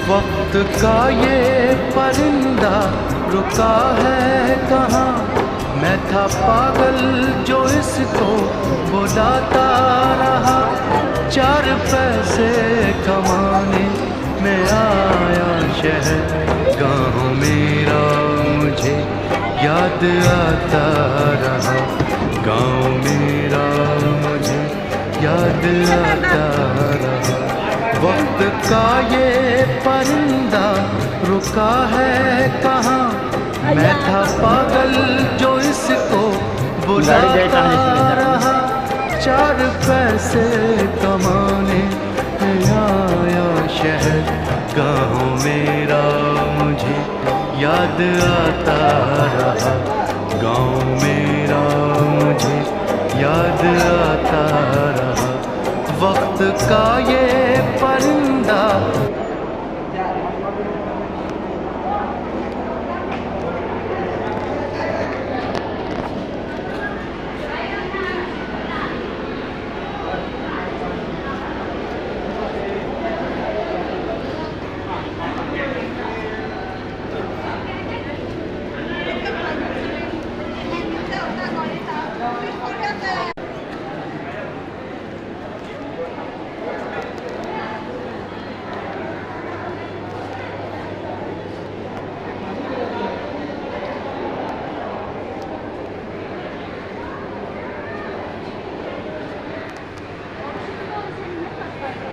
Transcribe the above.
वक्त का ये परिंदा रुका है कहाँ। मैं था पागल जो इसको बुलाता रहा। 4 पैसे कमाने में आया शहर, गाँव मेरा मुझे याद आता रहा। गाँव मेरा मुझे याद आता रहा। वक्त का ये परिंदा रुका है कहाँ। मैं था पागल जो इसको बुलाता रहा। 4 पैसे कमाने में आया शहर, गाँव मेरा मुझे याद आता रहा। गाँव मेरा मुझे याद आता रहा। वक्त का ये परिंदा